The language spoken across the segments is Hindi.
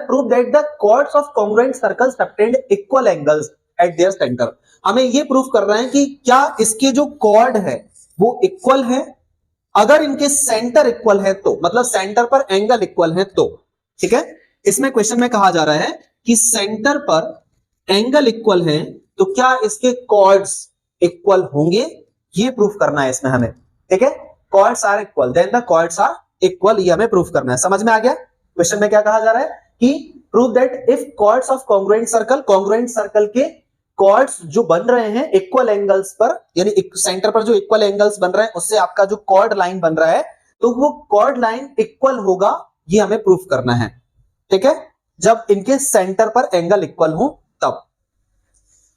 Prove that the chords of congruent circles subtend equal angles at their center। हमें ये प्रूफ कर रहे हैं कि क्या इसके जो कॉर्ड है वो इक्वल है, अगर इनके सेंटर इक्वल है तो, मतलब सेंटर पर एंगल इक्वल है तो। ठीक है, इसमें क्वेश्चन में कहा जा रहा है कि सेंटर पर एंगल इक्वल है तो क्या इसके कॉर्ड्स इक्वल होंगे, ये प्रूफ करना है इसमें हमें। ठीक है, chords are equal then the chords are equal, ये हमें प्रूफ करना है। समझ में आ गया? क्वेश्चन में क्या कहा जा रहा है कि prove that if chords of congruent circle, congruent circle के कॉर्ड्स जो बन रहे हैं इक्वल एंगल्स पर, यानी सेंटर पर जो इक्वल एंगल्स बन रहे हैं उससे आपका जो कॉर्ड लाइन बन रहा है तो वो कॉर्ड लाइन इक्वल होगा, ये हमें प्रूफ करना है। ठीक है, जब इनके सेंटर पर एंगल इक्वल हो तब।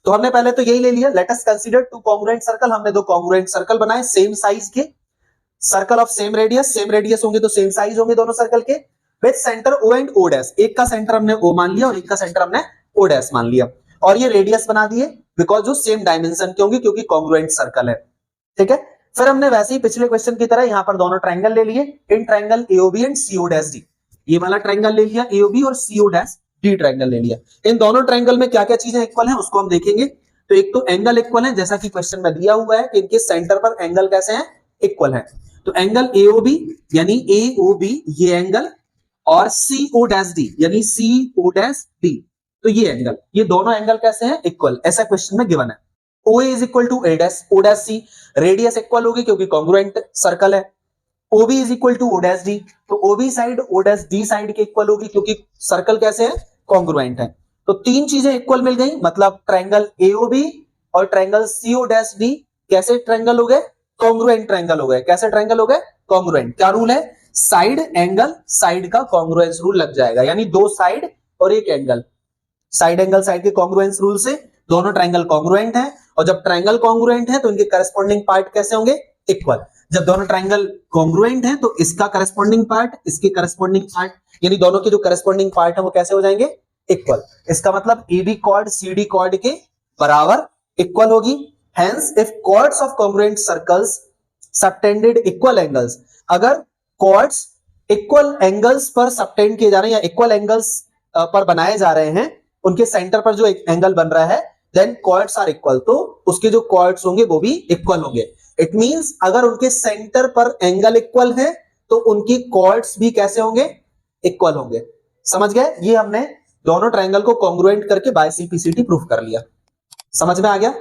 तो हमने पहले तो यही ले लिया, let us consider two congruent circle. हमने दो कॉन्ग्रुएंट सर्कल बनाए सेम साइज के, सर्कल ऑफ सेम रेडियस होंगे तो सेम साइज होंगे दोनों सर्कल के, with centre O and O dash. एक का सेंटर हमने ओ मान लिया और एक का सेंटर हमने ओ डैश मान लिया, और ये रेडियस बना दिए बिकॉज जो सेम डायमेंशन के होंगे क्योंकि कॉन्ग्रुएंट सर्कल है। ठीक है, फिर हमने वैसे ही पिछले क्वेश्चन की तरह यहां पर दोनों ट्रायंगल ले लिए, in triangle AOB and CO dash D. ये वाला ट्रायंगल ले लिया एओबी और सीओ डैश डी ट्रायंगल ले लिया। इन दोनों ट्रायंगल में क्या क्या चीजें इक्वल हैं उसको हम देखेंगे। तो एक तो एंगल इक्वल है, जैसा कि क्वेश्चन में दिया हुआ है कि इनके सेंटर पर एंगल कैसे हैं, इक्वल है। तो एंगल एओबी यानी एओबी ये एंगल, और सीओ डैश डी यानी सीओ डैश डी, तो ये एंगल, ये दोनों एंगल कैसे हैं, इक्वल, ऐसा क्वेश्चन में गिवन है। OA is equal to A dash O dash C, radius equal होगी क्योंकि कॉन्ग्रुएंट सर्कल है। OB is equal to O dash D, तो OB side O dash D side के इक्वल होगी क्योंकि सर्कल कैसे है, कॉन्ग्रुएंट है। तो तीन चीजें इक्वल मिल गई, मतलब ट्रायंगल AOB और ट्रायंगल CO डैश डी कैसे ट्रायंगल हो गए, कॉन्ग्रुएंट ट्रायंगल हो गए। कैसे ट्रायंगल हो गए, कॉन्ग्रुएंट। क्या रूल है, साइड एंगल साइड का कॉन्ग्रुएंस रूल लग जाएगा, यानी दो साइड और एक एंगल, साइड एंगल साइड के कॉन्ग्रुएंस रूल से दोनों ट्रायंगल कॉन्ग्रुएंट है, और जब ट्रायंगल कॉन्ग्रुएंट है तो इनके करस्पॉन्डिंग पार्ट कैसे होंगे, इक्वल। जब दोनों ट्रायंगल कॉन्ग्रुएंट है तो इसका करस्पॉन्डिंग पार्ट इसके करस्पॉन्डिंग पार्ट, यानी दोनों के जो करस्पॉन्डिंग पार्ट है वो कैसे हो जाएंगे, इक्वल। इसका मतलब AB कॉर्ड CD कॉर्ड के बराबर इक्वल होगी। Hence if chords of congruent circles subtended equal angles, अगर कॉर्ड्स इक्वल एंगल्स पर सबटेंड किए जा रहे हैं या इक्वल एंगल्स पर बनाए जा रहे हैं, उनके सेंटर पर जो एक एंगल बन रहा है, देन कॉर्ड्स आर इक्वल, तो उसके जो कॉर्ड्स होंगे वो भी इक्वल होंगे। इट मींस अगर उनके सेंटर पर एंगल इक्वल है तो उनकी कॉर्ड्स भी कैसे होंगे, इक्वल होंगे। समझ गए? ये हमने दोनों ट्रायंगल को कॉन्ग्रुएंट करके बाय CPCT प्रूफ कर लिया। समझ में आ गया?